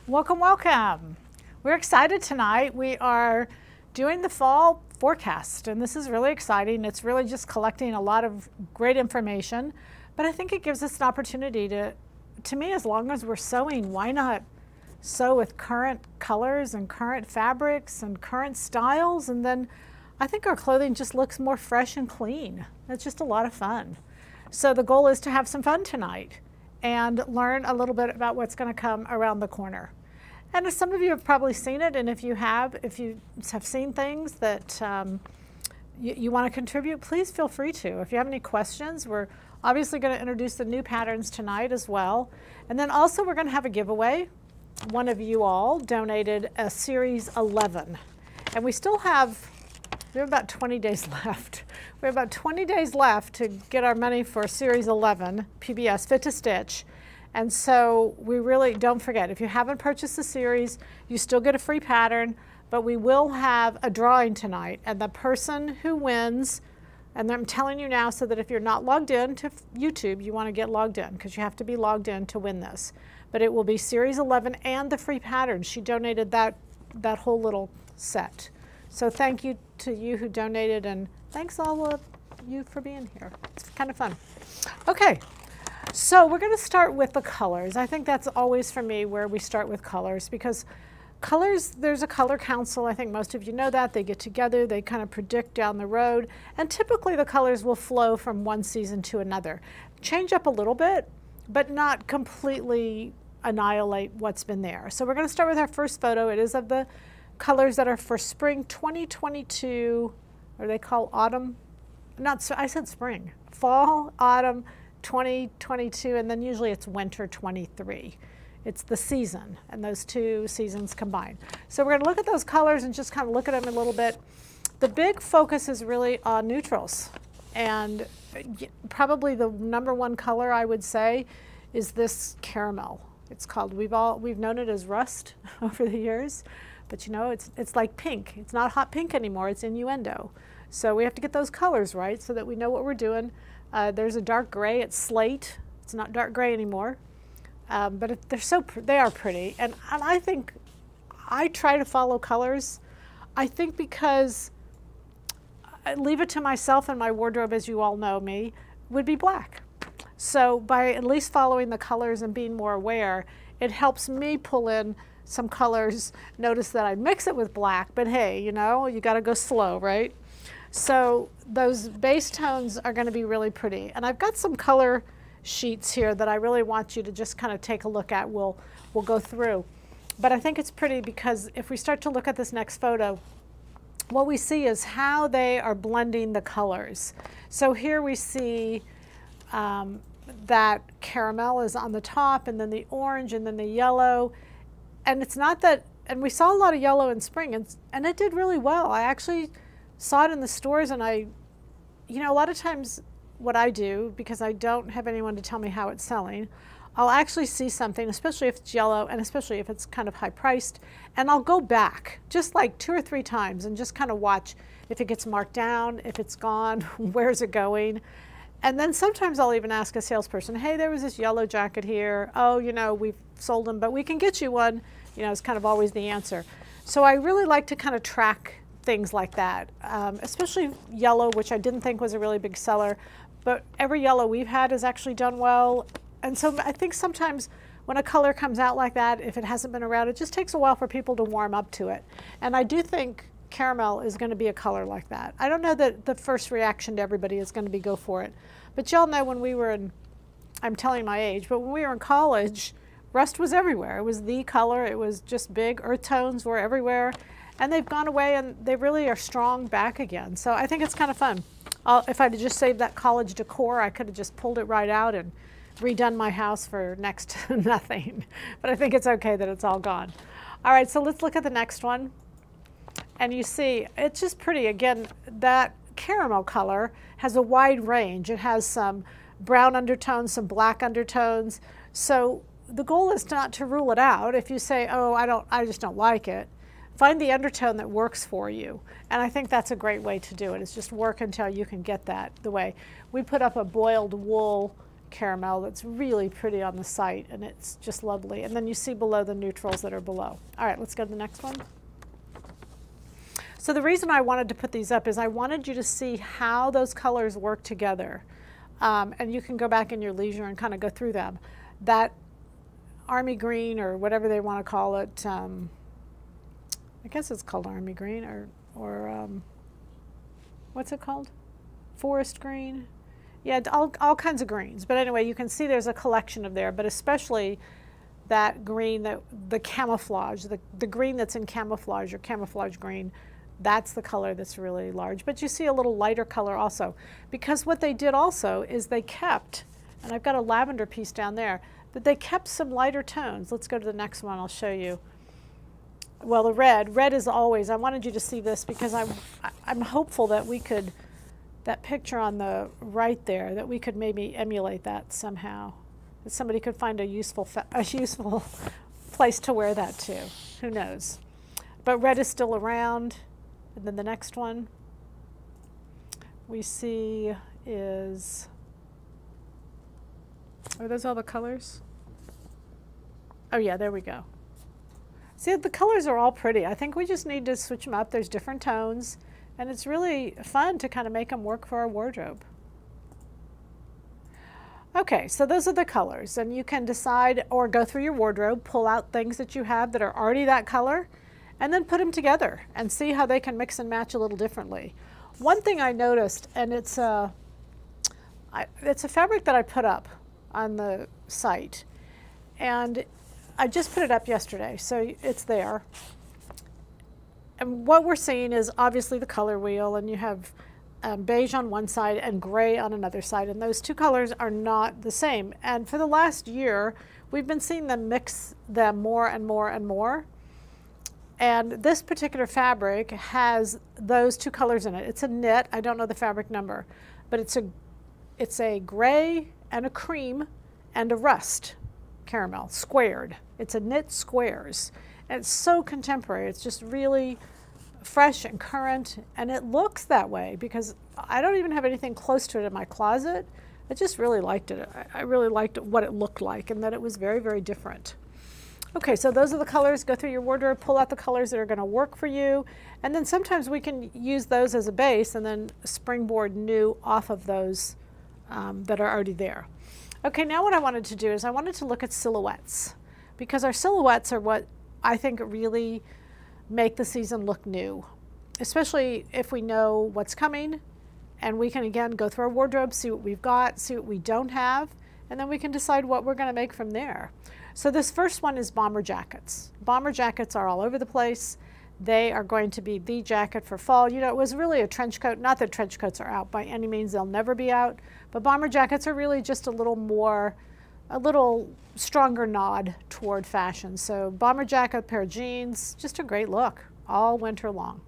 Welcome, welcome. We're excited tonight. We are doing the fall forecast, and this is really exciting. It's really just collecting a lot of great information, but I think it gives us an opportunity to me, as long as we're sewing, why not sew with current colors and current fabrics and current styles, and then I think our clothing just looks more fresh and clean. It's just a lot of fun. So the goal is to have some fun tonight and learn a little bit about what's going to come around the corner. And some of you have probably seen it, and if you have seen things that you want to contribute, please feel free to. If you have any questions, we're obviously going to introduce the new patterns tonight as well. And then also we're going to have a giveaway. One of you all donated a Series 11. And we have about 20 days left. We have about 20 days left to get our money for Series 11, PBS, Fit to Stitch. And so we really, don't forget, if you haven't purchased the series, you still get a free pattern, but we will have a drawing tonight. And the person who wins, and I'm telling you now so that if you're not logged in to YouTube, you want to get logged in because you have to be logged in to win this. But it will be Series 11 and the free pattern. She donated that whole little set. So thank you to you who donated, and thanks all of you for being here. It's kind of fun. Okay, so we're going to start with the colors. I think that's always for me where we start with colors, because colors, there's a color council. I think most of you know that. They get together, they kind of predict down the road, and typically the colors will flow from one season to another. Change up a little bit, but not completely annihilate what's been there. So we're going to start with our first photo. It is of the colors that are for spring 2022, or they call autumn, I said spring, fall, autumn 2022, and then usually it's winter 23. It's the season, and those two seasons combined. So we're going to look at those colors and just kind of look at them a little bit. The big focus is really on neutrals, and probably the #1 color I would say is this caramel. It's called, we've known it as rust over the years. But you know, it's like pink. It's not hot pink anymore, it's innuendo. So we have to get those colors right so that we know what we're doing. There's a dark gray, it's slate. It's not dark gray anymore. But they are pretty. And I think, I try to follow colors. I think because I leave it to myself and my wardrobe, as you all know me, would be black. So by at least following the colors and being more aware, it helps me pull in some colors. Notice that I mix it with black, but hey, you know, you got to go slow, right? So those base tones are going to be really pretty. And I've got some color sheets here that I really want you to just kind of take a look at. We'll go through. But I think it's pretty because if we start to look at this next photo, what we see is how they are blending the colors. So here we see that caramel is on the top, and then the orange, and then the yellow. And it's not that, and we saw a lot of yellow in spring, and it did really well. I actually saw it in the stores, and you know, a lot of times what I do, because I don't have anyone to tell me how it's selling, I'll actually see something, especially if it's yellow, and especially if it's kind of high priced, and I'll go back just like 2 or 3 times and just kind of watch if it gets marked down, if it's gone, where's it going. And then sometimes I'll even ask a salesperson, hey, there was this yellow jacket here. Oh, you know, we've sold them, but we can get you one. You know, it's kind of always the answer. So I really like to kind of track things like that, especially yellow, which I didn't think was a really big seller. But every yellow we've had has actually done well. And so I think sometimes when a color comes out like that, if it hasn't been around, it just takes a while for people to warm up to it. And I do think caramel is going to be a color like that. I don't know that the first reaction to everybody is going to be go for it. But y'all know when we were in, I'm telling my age, but when we were in college, rust was everywhere. It was the color. It was just big. Earth tones were everywhere. And they've gone away, and they really are strong back again. So I think it's kind of fun. If I'd just saved that college decor, I could have just pulled it right out and redone my house for next to nothing. But I think it's okay that it's all gone. All right, so let's look at the next one. And you see, it's just pretty. Again, that caramel color has a wide range. It has some brown undertones, some black undertones. So the goal is not to rule it out. If you say, oh, I just don't like it, find the undertone that works for you. And I think that's a great way to do it. It's just work until you can get that the way. We put up a boiled wool caramel that's really pretty on the site, and it's just lovely. And then you see below the neutrals that are below. All right, let's go to the next one. So the reason I wanted to put these up is I wanted you to see how those colors work together. And you can go back in your leisure and kind of go through them. That army green, or whatever they want to call it, I guess it's called army green, or what's it called? Forest green? Yeah, all kinds of greens. But anyway, you can see there's a collection of there, but especially that green, the camouflage, the green that's in camouflage, or camouflage green, that's the color that's really large. But you see a little lighter color also, because what they did also is they kept, and I've got a lavender piece down there, but they kept some lighter tones. Let's go to the next one, I'll show you. Well, the red is always, I wanted you to see this because I'm hopeful that we could, that picture on the right there, that we could maybe emulate that somehow. That somebody could find a useful place to wear that to. Who knows? But red is still around. And then the next one we see is, are those all the colors? Oh yeah, there we go. See, the colors are all pretty. I think we just need to switch them up. There's different tones, and it's really fun to kind of make them work for our wardrobe. Okay, so those are the colors, and you can decide or go through your wardrobe, pull out things that you have that are already that color, and then put them together and see how they can mix and match a little differently. One thing I noticed, and it's a fabric that I put up on the site, and I just put it up yesterday, so it's there. And what we're seeing is obviously the color wheel, and you have beige on one side and gray on another side, and those two colors are not the same. And for the last year, we've been seeing them mix them more and more and more. And this particular fabric has those two colors in it. It's a knit, I don't know the fabric number, but it's a gray and a cream and a rust caramel, squared. It's a knit squares. And it's so contemporary. It's just really fresh and current, and it looks that way because I don't even have anything close to it in my closet. I just really liked it. I really liked what it looked like, and that it was very, very different. Okay, so those are the colors. Go through your wardrobe, pull out the colors that are going to work for you, and then sometimes we can use those as a base and then springboard new off of those that are already there. Okay, now what I wanted to do is I wanted to look at silhouettes, because our silhouettes are what I think really make the season look new, especially if we know what's coming, and we can again go through our wardrobe, see what we've got, see what we don't have, and then we can decide what we're going to make from there. So this first one is bomber jackets. Bomber jackets are all over the place. They are going to be the jacket for fall. You know, it was really a trench coat. Not that trench coats are out by any means, they'll never be out, but bomber jackets are really just a little stronger nod toward fashion. So bomber jacket, pair of jeans, just a great look all winter long.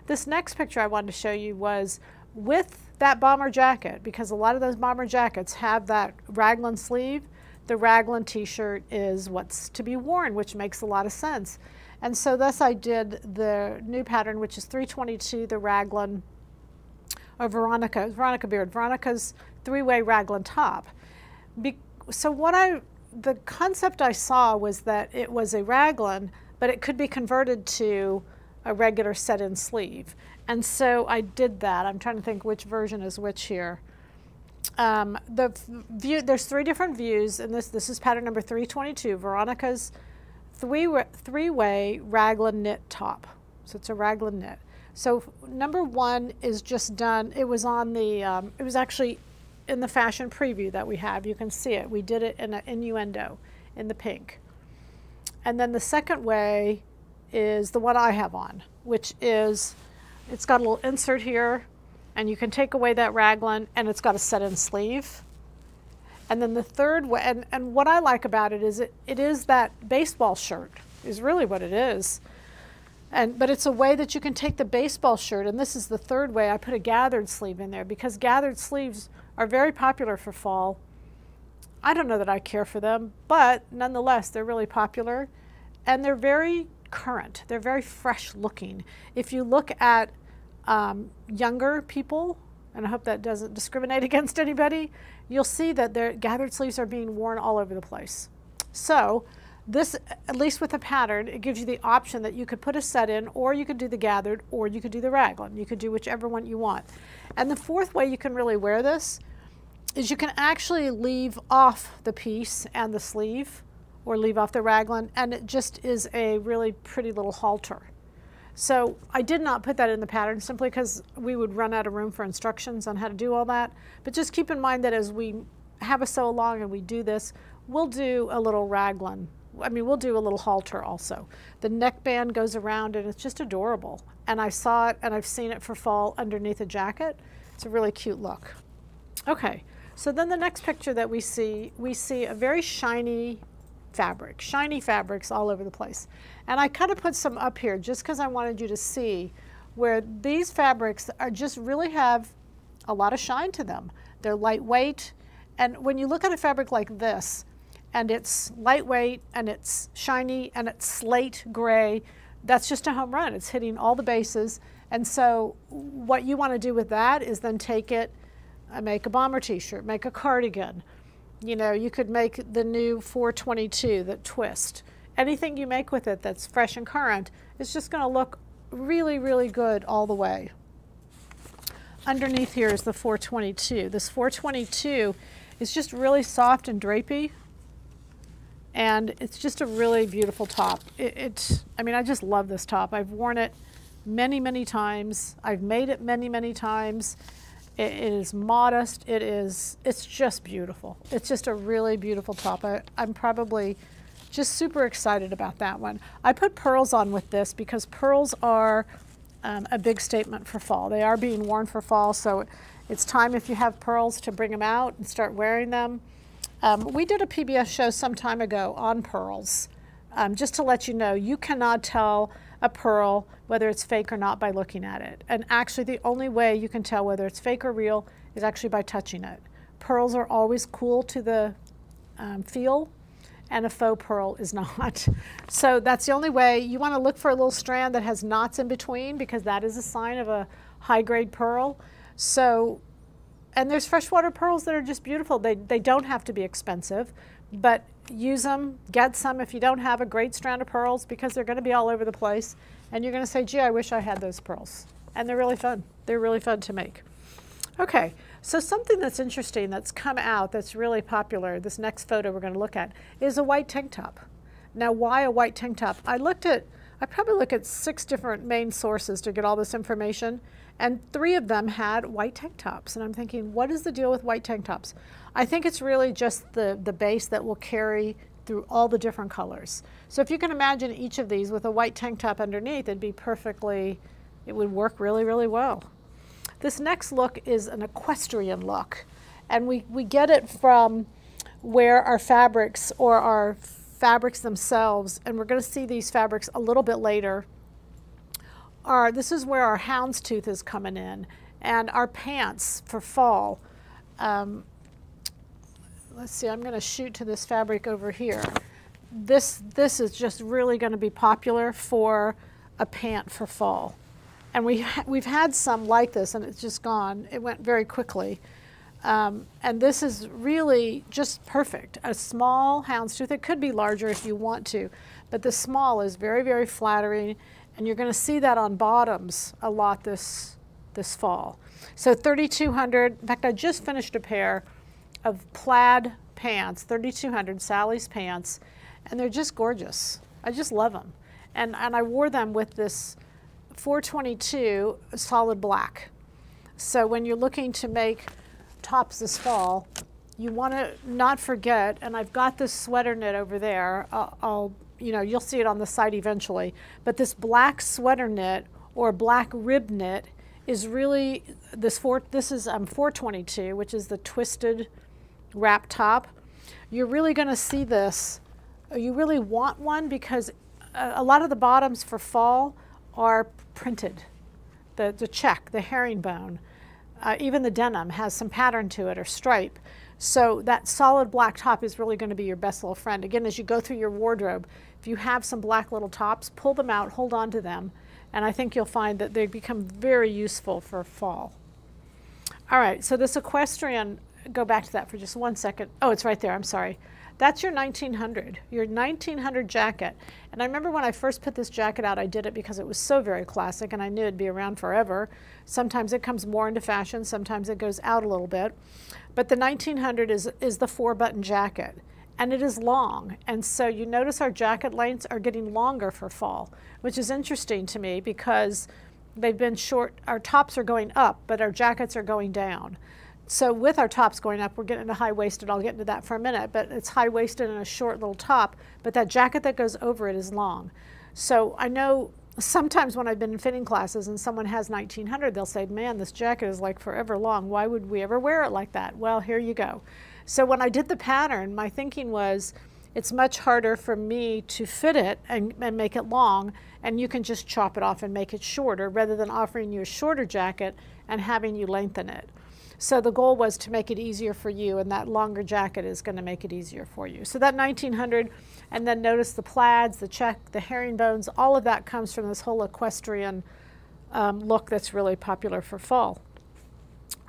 This next picture I wanted to show you was with that bomber jacket, because a lot of those bomber jackets have that raglan sleeve. The Raglan T-shirt is what's to be worn, which makes a lot of sense. And so thus I did the new pattern, which is 322, the Raglan, or Veronica Beard, Veronica's three-way Raglan top. So the concept I saw was that it was a Raglan, but it could be converted to a regular set-in sleeve. And so I did that. I'm trying to think which version is which here. There's three different views, and this is pattern number 322, Veronica's three-way Raglan knit top. So it's a Raglan knit. So number one is just done. It was on the, it was actually in the fashion preview that we have. You can see it. We did it in an innuendo in the pink. And then the second way is the one I have on, which is, it's got a little insert here, and you can take away that Raglan, and it's got a set-in sleeve. And then the third way, and what I like about it is it is that baseball shirt, is really what it is. But it's a way that you can take the baseball shirt, and this is the third way. I put a gathered sleeve in there because gathered sleeves are very popular for fall. I don't know that I care for them, but nonetheless, they're really popular, and they're very current. They're very fresh looking. If you look at younger people, and I hope that doesn't discriminate against anybody, you'll see that their gathered sleeves are being worn all over the place. So this, at least with the pattern, it gives you the option that you could put a set in, or you could do the gathered, or you could do the raglan. You could do whichever one you want. And the fourth way you can really wear this is you can actually leave off the piece and the sleeve, or leave off the raglan, and it just is a really pretty little halter. So I did not put that in the pattern simply because we would run out of room for instructions on how to do all that. But just keep in mind that as we have a sew along and we do this, we'll do a little raglan. I mean, we'll do a little halter also. The neckband goes around and it's just adorable. And I saw it and I've seen it for fall underneath a jacket. It's a really cute look. Okay, so then the next picture that we see a very shiny fabric, shiny fabrics all over the place. And I kind of put some up here just because I wanted you to see where these fabrics are just really have a lot of shine to them. They're lightweight, and when you look at a fabric like this, and it's lightweight, and it's shiny, and it's slate gray, that's just a home run. It's hitting all the bases. And so what you want to do with that is then take it, make a bomber t-shirt, make a cardigan. You know, you could make the new 422, that twist. Anything you make with it that's fresh and current is just going to look really, really good all the way. Underneath here is the 422. This 422 is just really soft and drapey, and it's just a really beautiful top. I mean, I just love this top. I've worn it many, many times. I've made it many, many times. It is modest. It's just beautiful. It's just a really beautiful top. I'm probably just super excited about that one. I put pearls on with this because pearls are a big statement for fall. They are being worn for fall, so it's time, if you have pearls, to bring them out and start wearing them. We did a PBS show some time ago on pearls. Just to let you know, you cannot tell a pearl whether it's fake or not by looking at it. And actually the only way you can tell whether it's fake or real is actually by touching it. Pearls are always cool to the feel, and a faux pearl is not. So that's the only way. You want to look for a little strand that has knots in between, because that is a sign of a high-grade pearl. So, and there's freshwater pearls that are just beautiful. They don't have to be expensive, but use them, get some if you don't have a great strand of pearls, because they're going to be all over the place, and you're going to say, gee, I wish I had those pearls. And they're really fun. They're really fun to make. Okay, so something that's interesting that's come out that's really popular, this next photo we're going to look at, is a white tank top. Now, why a white tank top? I probably looked at 6 different main sources to get all this information, and 3 of them had white tank tops. And I'm thinking, what is the deal with white tank tops? I think it's really just the base that will carry through all the different colors. So if you can imagine each of these with a white tank top underneath, it would work really, really well. This next look is an equestrian look, and we get it from where our fabrics, or our fabrics themselves, and we're going to see these fabrics a little bit later. This is where our houndstooth is coming in, and our pants for fall. Let's see, I'm going to shoot to this fabric over here. This is just really going to be popular for a pant for fall. And we've had some like this, and it's just gone. It went very quickly. And this is really just perfect. A small houndstooth. It could be larger if you want to, but the small is very, very flattering, and you're going to see that on bottoms a lot this fall. So 3,200. In fact, I just finished a pair of plaid pants, 3,200 Sally's pants, and they're just gorgeous. I just love them. And I wore them with this 422 solid black. So when you're looking to make tops this fall, you want to not forget, and I've got this sweater knit over there. You'll see it on the site eventually, but this black sweater knit or black rib knit is really, this is 422, which is the twisted wrap top. You're really going to see this. You really want one, because a lot of the bottoms for fall are printed. The check, the herringbone, even the denim has some pattern to it or stripe. So that solid black top is really going to be your best little friend. Again, as you go through your wardrobe, if you have some black little tops, pull them out, hold on to them, and I think you'll find that they become very useful for fall. All right, so this equestrian go back to that for just 1 second. Oh, it's right there. I'm sorry. That's your 1900 jacket. And I remember when I first put this jacket out, I did it because it was so very classic and I knew it'd be around forever. Sometimes it comes more into fashion, sometimes it goes out a little bit. But the 1900 is the 4-button jacket, and it is long. And so you notice our jacket lengths are getting longer for fall, which is interesting to me because they've been short. Our tops are going up, but our jackets are going down. So with our tops going up, we're getting into high-waisted. I'll get into that for a minute, but it's high-waisted and a short little top, but that jacket that goes over it is long. So I know sometimes when I've been in fitting classes and someone has 1900, they'll say, man, this jacket is like forever long. Why would we ever wear it like that? Well, here you go. So when I did the pattern, my thinking was it's much harder for me to fit it and make it long, and you can just chop it off and make it shorter rather than offering you a shorter jacket and having you lengthen it. So the goal was to make it easier for you, and that longer jacket is going to make it easier for you. So that 1900, and then notice the plaids, the check, the herringbones, all of that comes from this whole equestrian look that's really popular for fall.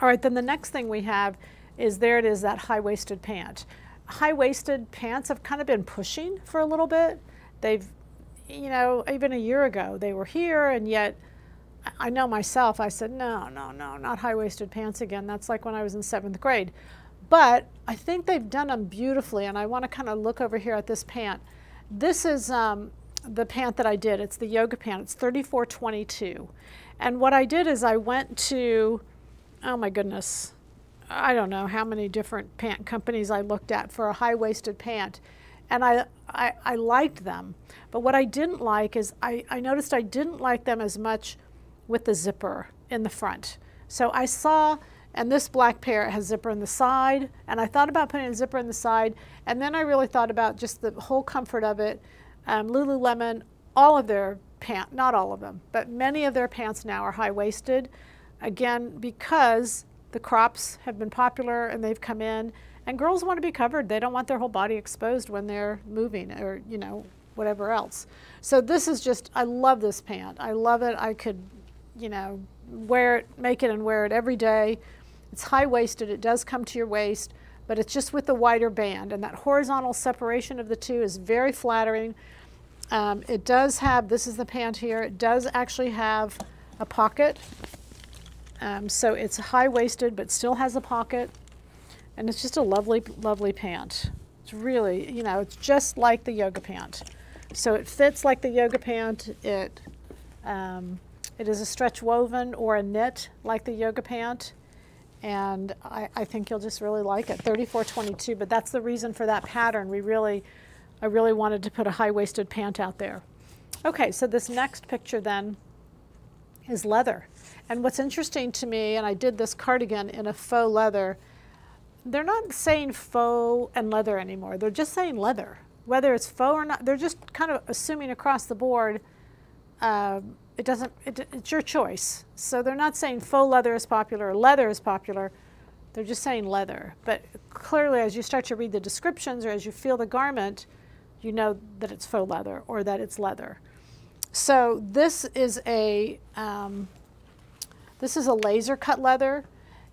All right, then the next thing we have is, there it is, that high-waisted pant. High-waisted pants have kind of been pushing for a little bit. They've, you know, even a year ago they were here, and yet I know myself, I said, no, not high-waisted pants again. That's like when I was in 7th grade. But I think they've done them beautifully, and I want to kind of look over here at this pant. This is the pant that I did. It's the yoga pant. It's 3422. And what I did is I went to, oh my goodness, I don't know how many different pant companies I looked at for a high-waisted pant. And I liked them. But what I didn't like is I noticed I didn't like them as much with the zipper in the front. So I saw, and this black pair has zipper in the side, and I thought about putting a zipper in the side, and then I really thought about just the whole comfort of it. Lululemon, all of their pants, not all of them, but many of their pants now are high-waisted, again, because the crops have been popular and they've come in, and girls want to be covered. They don't want their whole body exposed when they're moving or, you know, whatever else. So this is just, I love this pant. I love it. I could, you know, wear it, make it and wear it every day. It's high-waisted. It does come to your waist, but it's just with the wider band, and that horizontal separation of the two is very flattering. It does have, this is the pant here, it does actually have a pocket. So it's high-waisted but still has a pocket, and it's just a lovely, lovely pant. It's really, you know, it's just like the yoga pant. So it fits like the yoga pant. It is a stretch woven or a knit like the yoga pant, and I think you'll just really like it. 3422, but that's the reason for that pattern. I really wanted to put a high-waisted pant out there. Okay, so this next picture then is leather. And what's interesting to me, and I did this cardigan in a faux leather, they're not saying faux and leather anymore. They're just saying leather. Whether it's faux or not, they're just kind of assuming across the board it's your choice. So they're not saying faux leather is popular or leather is popular. They're just saying leather. But clearly, as you start to read the descriptions or as you feel the garment, you know that it's faux leather or that it's leather. So this is a laser cut leather,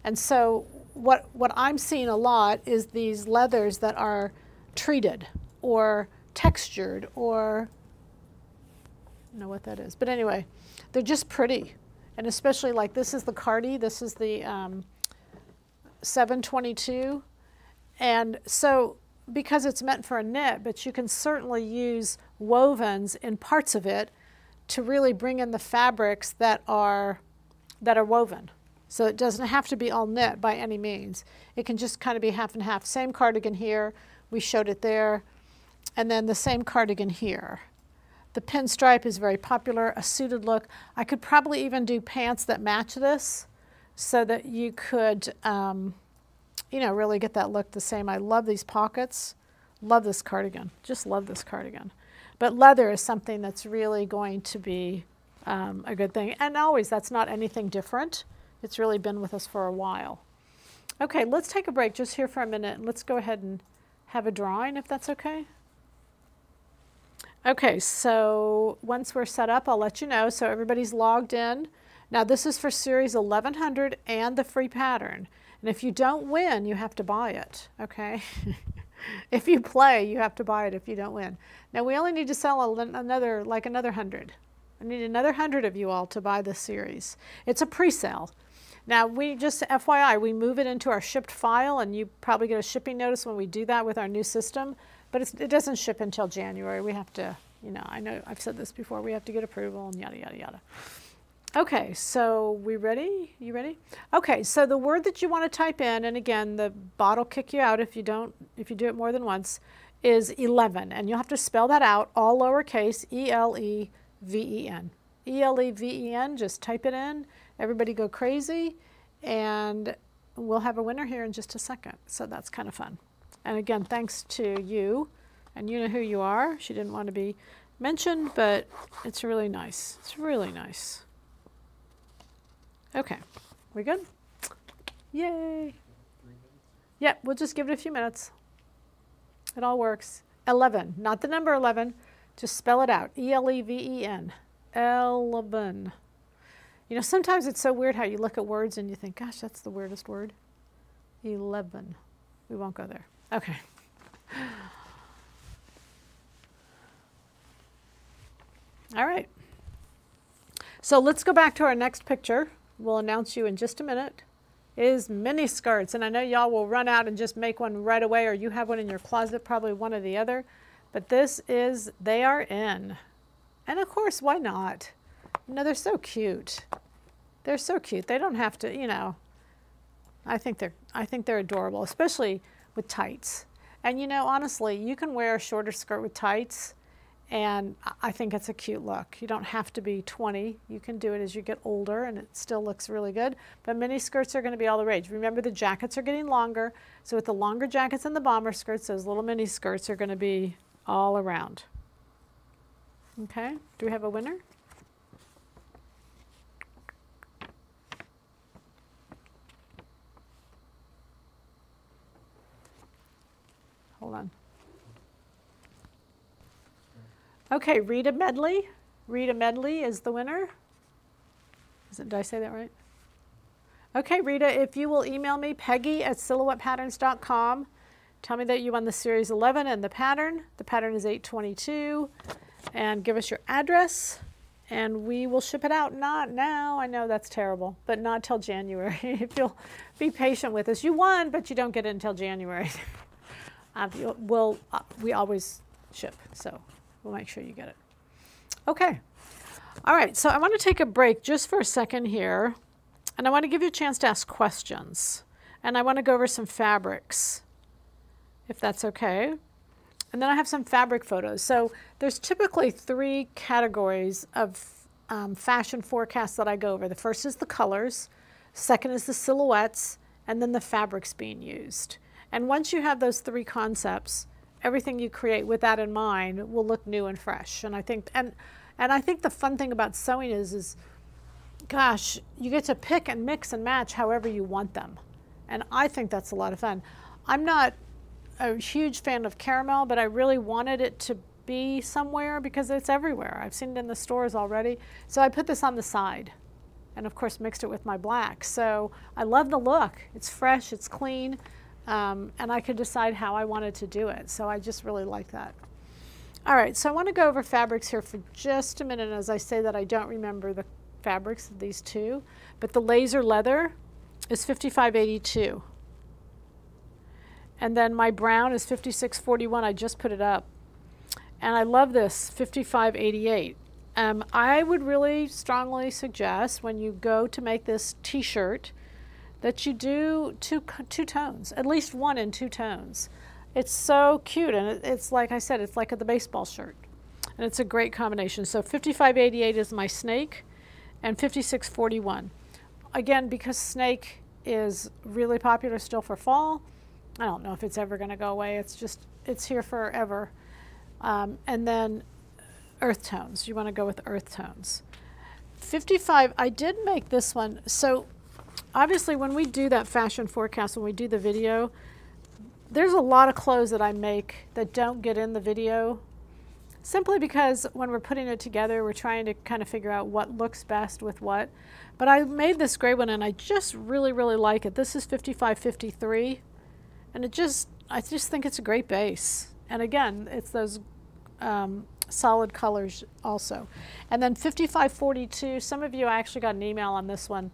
and so what I'm seeing a lot is these leathers that are treated or textured, or I don't know what that is, but anyway, they're just pretty. And especially like this is the Cardi, this is the 722, and so because it's meant for a knit, but you can certainly use wovens in parts of it to really bring in the fabrics that are woven. So it doesn't have to be all knit by any means. It can just kind of be half and half. Same cardigan here, we showed it there, and then the same cardigan here. The pinstripe is very popular, a suited look. I could probably even do pants that match this so that you could, you know, really get that look the same. I love these pockets, love this cardigan, just love this cardigan. But leather is something that's really going to be a good thing. And always, that's not anything different. It's really been with us for a while. Okay, let's take a break just here for a minute, and let's go ahead and have a drawing, if that's okay. Okay, so once we're set up, I'll let you know. So everybody's logged in. Now this is for series 1100 and the free pattern. And if you don't win, you have to buy it, okay? If you play, you have to buy it if you don't win. Now, we only need to sell another 100. I need another 100 of you all to buy this series. It's a pre-sale. Now, we just, FYI, we move it into our shipped file, and you probably get a shipping notice when we do that with our new system, but it doesn't ship until January. We have to, you know, I know I've said this before, we have to get approval and yada, yada, yada. Okay, so we ready? You ready? Okay, so the word that you want to type in, and again, the bot will kick you out if you do it more than once, is 11. And you'll have to spell that out, all lowercase, E-L-E-V-E-N. E-L-E-V-E-N, just type it in. Everybody go crazy, and we'll have a winner here in just a second. So that's kind of fun. And again, thanks to you, and you know who you are. She didn't want to be mentioned, but it's really nice. It's really nice. Okay, we good? Yay. Yeah, we'll just give it a few minutes. It all works. 11, not the number 11, just spell it out. E-L-E-V-E-N. 11. You know, sometimes it's so weird how you look at words and you think, gosh, that's the weirdest word. 11. We won't go there. Okay. All right. So let's go back to our next picture. We'll announce you in just a minute. It is mini skirts, and I know y'all will run out and just make one right away, or you have one in your closet, probably one or the other. But this is, they are in. And of course, why not? You know, they're so cute. They're so cute. They don't have to, you know, I think they're adorable, especially with tights. And you know, honestly, you can wear a shorter skirt with tights, and I think it's a cute look. You don't have to be 20. You can do it as you get older, and it still looks really good. But mini skirts are going to be all the rage. Remember, the jackets are getting longer. So with the longer jackets and the bomber skirts, those little mini skirts are going to be all around. Okay, do we have a winner? Hold on. Okay, Rita Medley. Rita Medley is the winner. Did I say that right? Okay, Rita, if you will email me, peggy@silhouettepatterns.com. Tell me that you won the Series 11 and the pattern. The pattern is 822. And give us your address, and we will ship it out. Not now. I know that's terrible, but not till January. If you'll be patient with us. You won, but you don't get it until January. We always ship, so we'll make sure you get it. Okay. All right, so I want to take a break just for a second here, and I want to give you a chance to ask questions. And I want to go over some fabrics, if that's okay. And then I have some fabric photos. So there's typically 3 categories of fashion forecasts that I go over. The first is the colors, second is the silhouettes, and then the fabrics being used. And once you have those 3 concepts, everything you create with that in mind will look new and fresh. And I think, and I think the fun thing about sewing is, gosh, you get to pick and mix and match however you want them. And I think that's a lot of fun. I'm not a huge fan of caramel, but I really wanted it to be somewhere because it's everywhere. I've seen it in the stores already. So I put this on the side and of course mixed it with my black. So I love the look. It's fresh, it's clean, and I could decide how I wanted to do it. So I just really like that. All right, so I want to go over fabrics here for just a minute. As I say that, I don't remember the fabrics of these 2, but the laser leather is 5582. And then my brown is 5641. I just put it up. And I love this, 5588. I would really strongly suggest when you go to make this t-shirt that you do two tones, at least one in 2 tones. It's so cute, and it's like I said, it's like the baseball shirt. And it's a great combination. So 5588 is my snake, and 5641. Again, because snake is really popular still for fall, I don't know if it's ever going to go away. It's here forever. And then earth tones. You want to go with earth tones. 55, I did make this one. So obviously when we do that fashion forecast, when we do the video, there's a lot of clothes that I make that don't get in the video. simply because when we're putting it together, we're trying to kind of figure out what looks best with what. But I made this gray one and I just really, really like it. This is 5553, and I just think it's a great base. And again, it's those solid colors also. And then 5542, some of you, I actually got an email on this one.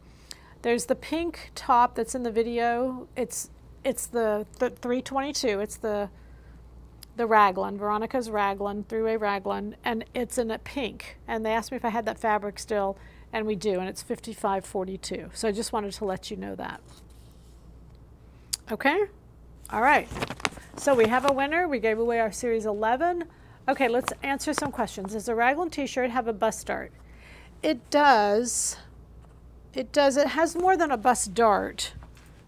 There's the pink top that's in the video. It's the 322. It's the Raglan, Veronica's Raglan, three-way Raglan, and it's in a pink. And they asked me if I had that fabric still, and we do, and it's 5542. So I just wanted to let you know that. Okay? All right. So we have a winner. We gave away our Series 11. Okay, let's answer some questions. Does the Raglan T-shirt have a bust dart? It does. It does. It has more than a bust dart.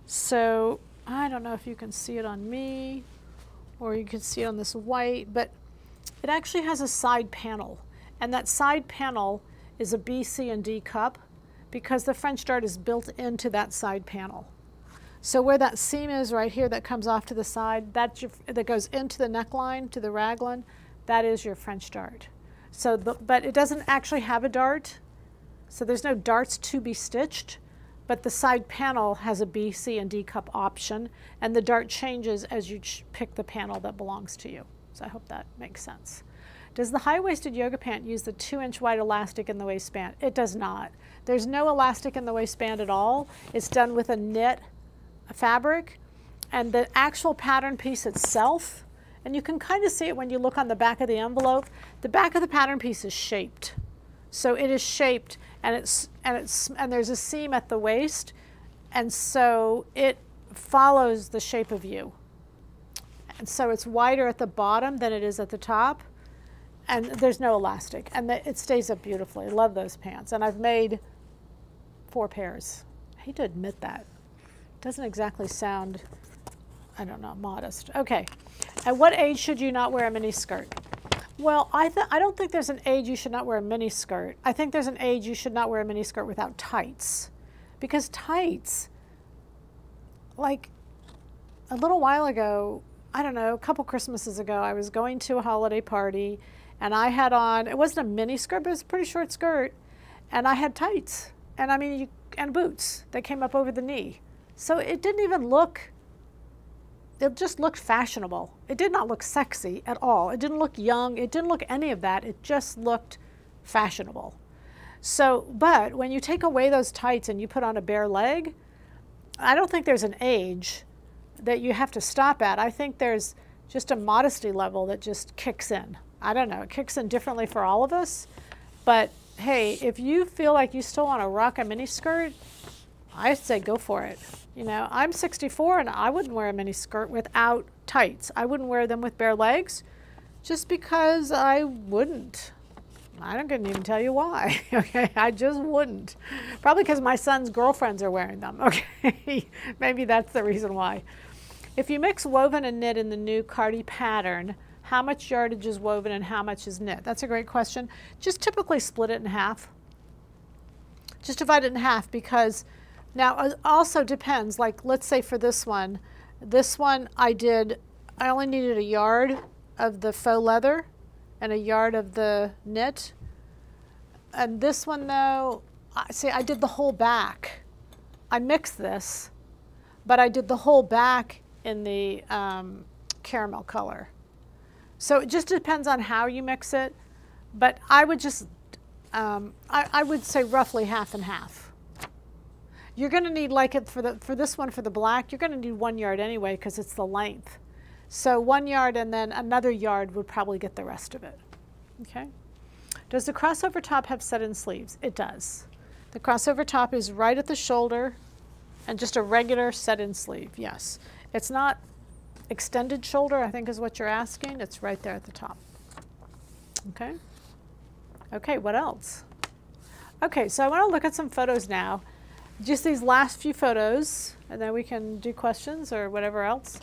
So I don't know if you can see it on me or you can see it on this white, but it actually has a side panel. And that side panel is a B, C, and D cup because the French dart is built into that side panel. So where that seam is right here that comes off to the side, that goes into the neckline, to the Raglan, that is your French dart. So, but it doesn't actually have a dart, so there's no darts to be stitched, but the side panel has a B, C, and D cup option, and the dart changes as you pick the panel that belongs to you. So I hope that makes sense. Does the high-waisted yoga pant use the 2-inch wide elastic in the waistband? It does not. There's no elastic in the waistband at all. It's done with a knit fabric, and the actual pattern piece itself, and you can kind of see it when you look on the back of the envelope, the back of the pattern piece is shaped. So it is shaped, and there's a seam at the waist, and so it follows the shape of you. And so it's wider at the bottom than it is at the top, and there's no elastic, and it stays up beautifully. I love those pants, and I've made 4 pairs. I hate to admit that. It doesn't exactly sound, I don't know, modest. Okay, at what age should you not wear a mini skirt? Well, I don't think there's an age you should not wear a mini skirt. I think there's an age you should not wear a mini skirt without tights. Because tights, like a little while ago, I don't know, a couple Christmases ago, I was going to a holiday party and I had on, it wasn't a mini skirt, but it was a pretty short skirt, and I had tights. And I mean, and boots that came up over the knee. So it didn't even look, it just looked fashionable. It did not look sexy at all. It didn't look young. It didn't look any of that. It just looked fashionable. So, but when you take away those tights and you put on a bare leg, I don't think there's an age that you have to stop at. I think there's just a modesty level that just kicks in. I don't know. It kicks in differently for all of us. But hey, if you feel like you still want to rock a mini skirt, I'd say go for it. You know, I'm 64 and I wouldn't wear a mini skirt without tights. I wouldn't wear them with bare legs just because I wouldn't. I don't even tell you why, okay? I just wouldn't. Probably because my son's girlfriends are wearing them, okay? Maybe that's the reason why. If you mix woven and knit in the new Cardi pattern, how much yardage is woven and how much is knit? That's a great question. Just typically split it in half. Just divide it in half because now it also depends. Like let's say for this one I only needed a yard of the faux leather and a yard of the knit. And this one though, see, I did the whole back. I mixed this, but I did the whole back in the caramel color. So it just depends on how you mix it, but I would just, I would say roughly half and half. You're going to need, like it for this one, for the black, you're going to need 1 yard anyway because it's the length. So 1 yard and then another yard would probably get the rest of it. Okay. Does the crossover top have set-in sleeves? It does. The crossover top is right at the shoulder and just a regular set-in sleeve, yes. It's not extended shoulder, I think is what you're asking. It's right there at the top. Okay. Okay, what else? Okay, so I want to look at some photos now. Just these last few photos, and then we can do questions or whatever else.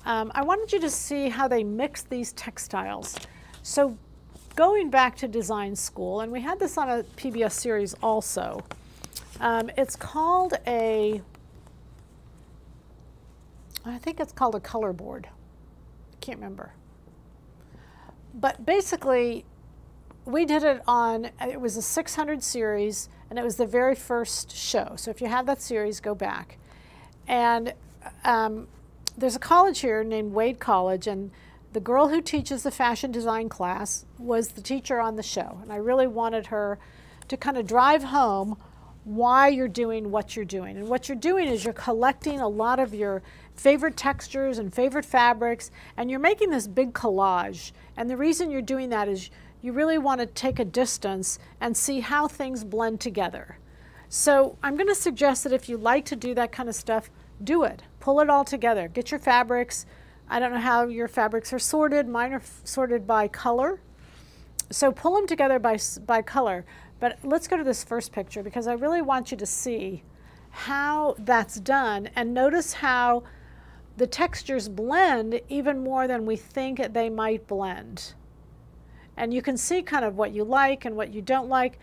I wanted you to see how they mix these textiles. So going back to design school, and we had this on a PBS series also. It's called I think it's called a color board. I can't remember. But basically, we did it on, it was a 600 series, and it was the very first show. So if you have that series, go back. And there's a college here named Wade College, and the girl who teaches the fashion design class was the teacher on the show. And I really wanted her to kind of drive home why you're doing what you're doing. And what you're doing is you're collecting a lot of your favorite textures and favorite fabrics, and you're making this big collage. And the reason you're doing that is you really want to take a distance and see how things blend together. So I'm going to suggest that if you like to do that kind of stuff, do it. Pull it all together. Get your fabrics. I don't know how your fabrics are sorted. Mine are sorted by color. So pull them together by color. But let's go to this first picture because I really want you to see how that's done, and notice how the textures blend even more than we think they might blend. And you can see kind of what you like and what you don't like.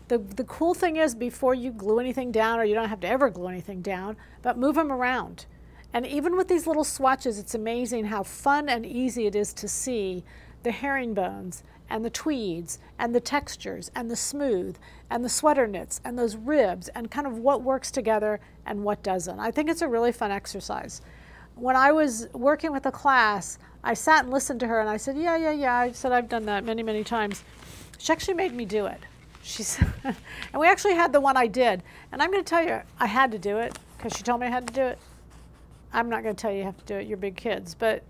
The cool thing is, before you glue anything down, or you don't have to ever glue anything down, but move them around. And even with these little swatches, it's amazing how fun and easy it is to see the herringbones and the tweeds and the textures and the smooth and the sweater knits and those ribs and kind of what works together and what doesn't. I think it's a really fun exercise. When I was working with a class, I sat and listened to her, and I said, yeah. I said, I've done that many, many times. She actually made me do it. She said, and we actually had the one I did. And I'm going to tell you, I had to do it because she told me I had to do it. I'm not going to tell you have to do it. You're big kids. But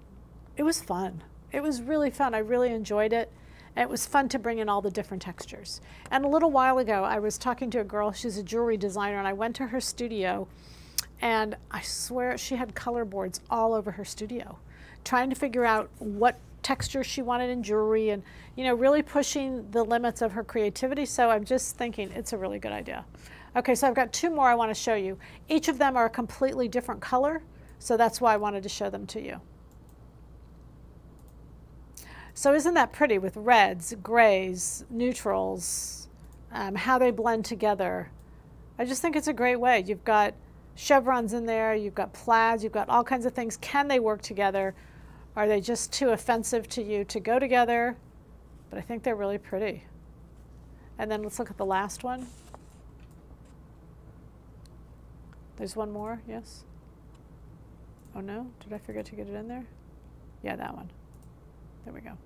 it was fun. It was really fun. I really enjoyed it. And it was fun to bring in all the different textures. And a little while ago, I was talking to a girl. She's a jewelry designer. And I went to her studio. And I swear she had color boards all over her studio, trying to figure out what texture she wanted in jewelry, and really pushing the limits of her creativity. So I'm just thinking it's a really good idea. Okay, so I've got two more I want to show you. Each of them are a completely different color, so that's why I wanted to show them to you. So isn't that pretty, with reds, grays, neutrals, how they blend together? I just think it's a great way. You've got chevrons in there, you've got plaids, you've got all kinds of things. Can they work together? Are they just too offensive to you to go together? But I think they're really pretty. And then let's look at the last one. There's one more, yes? Oh no, did I forget to get it in there? Yeah, that one. There we go.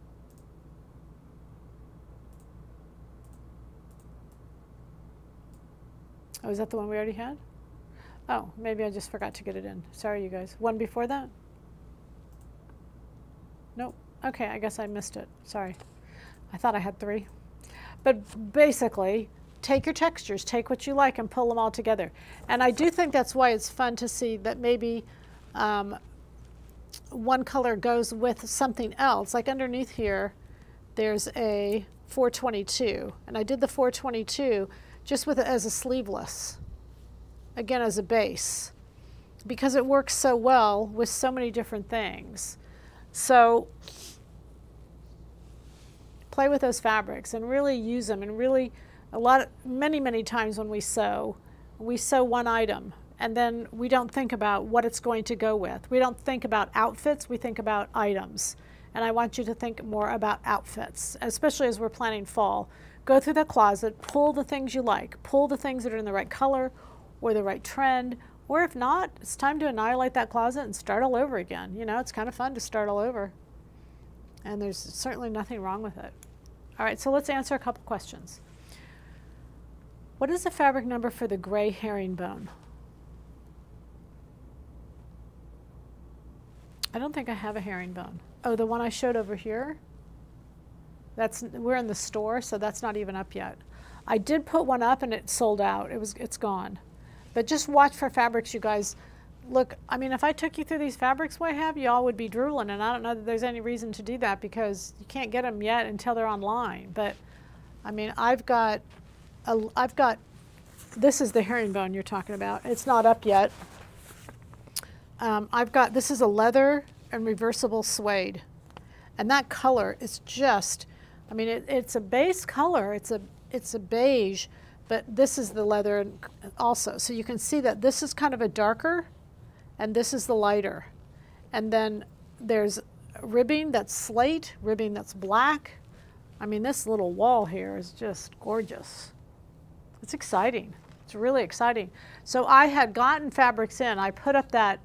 Oh, is that the one we already had? Oh, maybe I just forgot to get it in. Sorry, you guys. One before that? Nope. Okay, I guess I missed it. Sorry. I thought I had three. But basically, take your textures, take what you like, and pull them all together. And I do think that's why it's fun to see that maybe one color goes with something else. Like underneath here, there's a 422. And I did the 422 just with it as a sleeveless. Again, as a base, because it works so well with so many different things. So play with those fabrics and really use them, and really many times when we sew one item and then we don't think about what it's going to go with. We don't think about outfits, we think about items. And I want you to think more about outfits, especially as we're planning fall. Go through the closet, pull the things you like, pull the things that are in the right color or the right trend, or if not, it's time to annihilate that closet and start all over again. It's kind of fun to start all over. And there's certainly nothing wrong with it. All right, so let's answer a couple questions. What is the fabric number for the gray herringbone? I don't think I have a herringbone. Oh, the one I showed over here? We're in the store, so that's not even up yet. I did put one up and it sold out. It's gone. But just watch for fabrics, you guys. Look, I mean, if I took you through these fabrics I have, y'all would be drooling, and I don't know that there's any reason to do that because you can't get them yet until they're online. But I mean, I've got, this is the herringbone you're talking about. It's not up yet. This is a leather and reversible suede. And that color is just, I mean, it's a base color. It's a beige, but this is the leather also. So you can see that this is kind of a darker, and this is the lighter. And then there's ribbing that's slate, ribbing that's black. I mean, this little wall here is just gorgeous. It's exciting. It's really exciting. So I had gotten fabrics in. I put up that,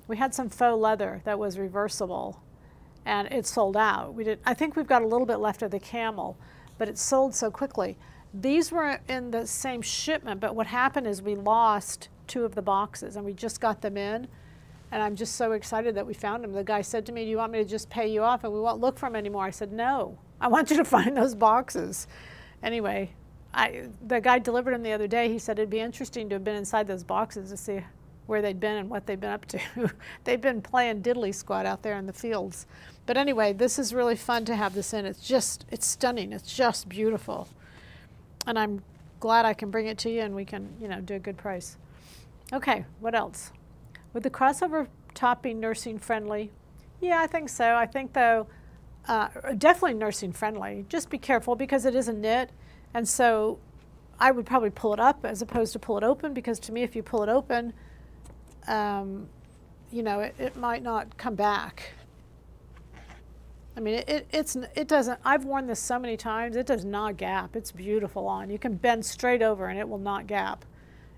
we had some faux leather that was reversible, and it sold out. I think we've got a little bit left of the camel, but it sold so quickly. These were in the same shipment, but what happened is we lost 2 of the boxes, and we just got them in, and I'm just so excited that we found them. The guy said to me, "Do you want me to just pay you off and we won't look for them anymore?" I said, "No, I want you to find those boxes." Anyway, the guy delivered them the other day. He said it'd be interesting to have been inside those boxes to see where they'd been and what they'd been up to. They've been playing diddly squat out there in the fields. But anyway, this is really fun to have this in. It's stunning. It's just beautiful. And I'm glad I can bring it to you and we can, do a good price. Okay, what else? Would the crossover top be nursing friendly? Yeah, I think so. I think though, definitely nursing friendly. Just be careful because it is a knit. And so I would probably pull it up as opposed to pull it open, because to me, if you pull it open, it might not come back. I mean, it doesn't, I've worn this so many times, it does not gap. It's beautiful on. You can bend straight over and it will not gap.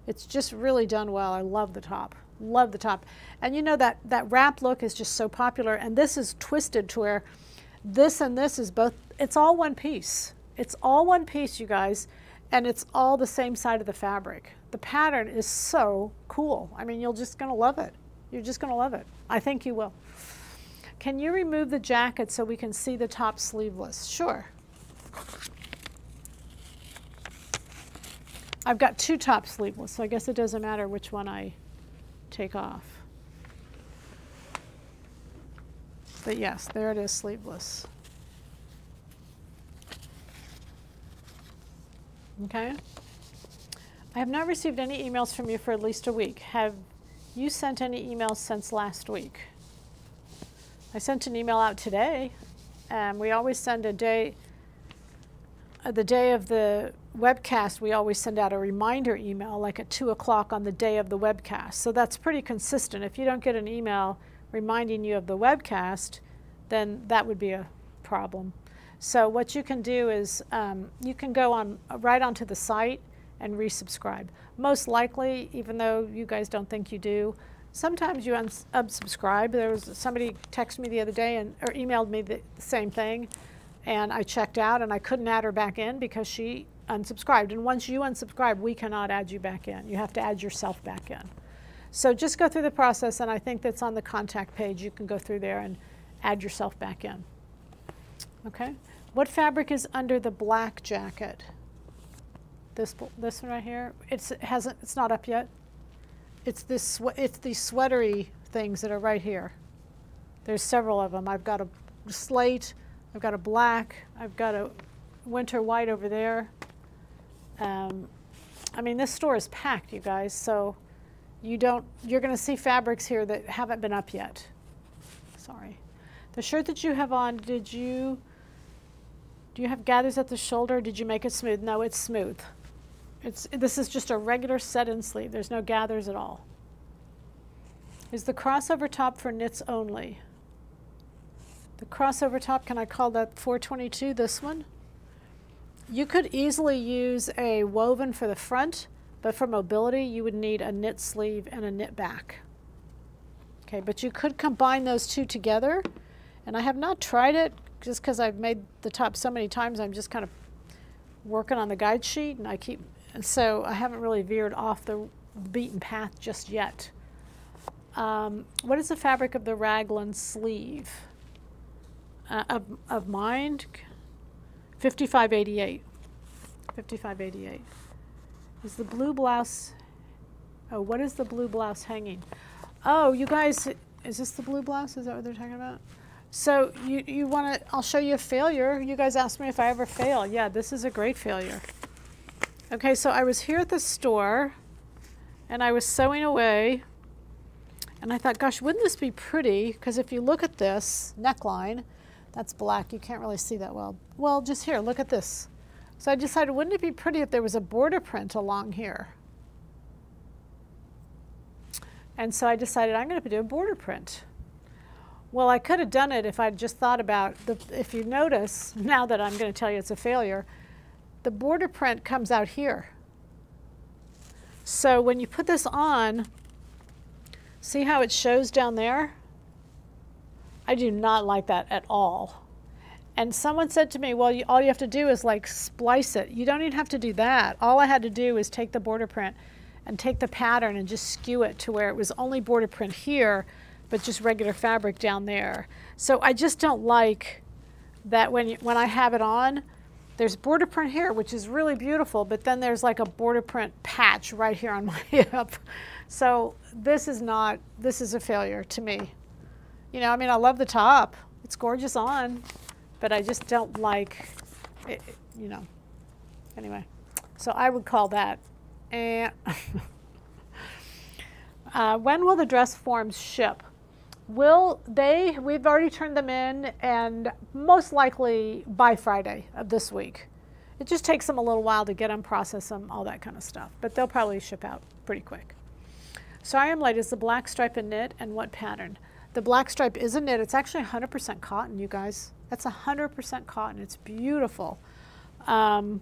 It's just really done well. I love the top. Love the top. And that wrap look is just so popular, and this is twisted to where this and this is both, it's all one piece. It's all one piece, you guys, and it's all the same side of the fabric. The pattern is so cool. I mean, you're just going to love it. You're just going to love it. I think you will. Can you remove the jacket so we can see the top sleeveless? Sure. I've got 2 top sleeveless, so I guess it doesn't matter which one I take off. But yes, there it is, sleeveless. Okay. I have not received any emails from you for at least a week. Have you sent any emails since last week? I sent an email out today. We always send the day of the webcast, we always send out a reminder email like at 2 o'clock on the day of the webcast. So that's pretty consistent. If you don't get an email reminding you of the webcast, then that would be a problem. So what you can do is you can go right onto the site and resubscribe. Most likely, even though you guys don't think you do, sometimes you unsubscribe. There was somebody texted me the other day or emailed me the same thing, and I checked out and I couldn't add her back in because she unsubscribed. And once you unsubscribe, we cannot add you back in. You have to add yourself back in. So just go through the process, and I think that's on the contact page. You can go through there and add yourself back in. Okay. What fabric is under the black jacket? This one right here. It's not up yet. It's these sweatery things that are right here. There's several of them. I've got a slate. I've got a black. I've got a winter white over there. I mean, this store is packed, you guys. So you're going to see fabrics here that haven't been up yet. Sorry. The shirt that you have on, do you have gathers at the shoulder? Did you make it smooth? No, it's smooth. This is just a regular set-in sleeve. There's no gathers at all. Is the crossover top for knits only? The crossover top, can I call that 422, this one? You could easily use a woven for the front, but for mobility, you would need a knit sleeve and a knit back. Okay, but you could combine those two together, and I have not tried it just because I've made the top so many times. I'm just kind of working on the guide sheet, and so I haven't really veered off the beaten path just yet. What is the fabric of the Raglan Sleeve? Of mine, 5588. 5588. Is the blue blouse, oh, what is the blue blouse hanging? Oh, you guys, is this the blue blouse? Is that what they're talking about? So you want to, I'll show you a failure. You guys asked me if I ever fail. Yeah, this is a great failure. Okay, so I was here at the store, and I was sewing away, and I thought, gosh, wouldn't this be pretty? Because if you look at this neckline, that's black. You can't really see that well. Well, just here, look at this. So I decided, wouldn't it be pretty if there was a border print along here? And so I decided I'm going to do a border print. Well, I could have done it if I'd just thought about, if you notice, now that I'm going to tell you it's a failure, the border print comes out here. So when you put this on, see how it shows down there? I do not like that at all. And someone said to me, well, all you have to do is like splice it. You don't even have to do that. All I had to do is take the border print and take the pattern and just skew it to where it was only border print here, but just regular fabric down there. So I just don't like that when I have it on, there's border print here, which is really beautiful, but then there's like a border print patch right here on my hip. So this is a failure to me. You know, I mean, I love the top. It's gorgeous on, but I just don't like it, you know. Anyway, so I would call that. And when will the dress forms ship? We've already turned them in, and most likely by Friday of this week. It just takes them a little while to get them, process them, all that kind of stuff. But they'll probably ship out pretty quick. Sorry I'm late. Is the black stripe a knit, and what pattern? The black stripe is a knit. It's actually 100% cotton, you guys. That's 100% cotton. It's beautiful. And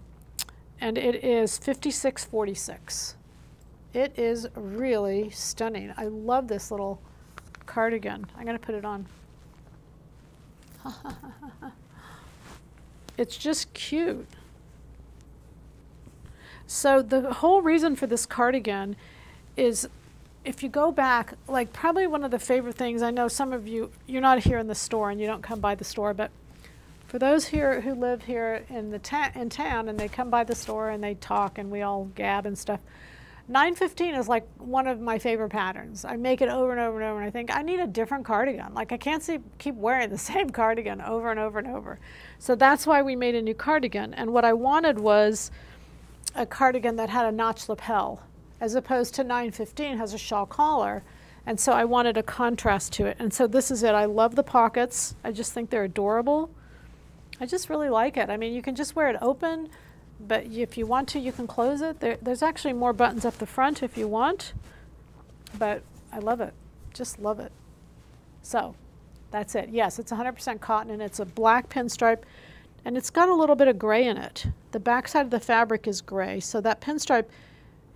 it is 56.46. It is really stunning. I love this little cardigan. I'm going to put it on. It's just cute. So the whole reason for this cardigan is, if you go back, like probably one of the favorite things, I know some of you, you're not here in the store and you don't come by the store, but for those here who live here in town and they come by the store and they talk and we all gab and stuff, 915 is like one of my favorite patterns. I make it over and over and over, and I think I need a different cardigan. Like I can't keep wearing the same cardigan over and over and over. So that's why we made a new cardigan. And what I wanted was a cardigan that had a notch lapel, as opposed to 915 has a shawl collar. And so I wanted a contrast to it. And so this is it. I love the pockets. I just think they're adorable. I just really like it. I mean, you can just wear it open, but if you want to, you can close it. There's actually more buttons up the front if you want, but I love it. Just love it. So that's it. Yes, it's 100% cotton, and it's a black pinstripe, and it's got a little bit of gray in it. The back side of the fabric is gray, so that pinstripe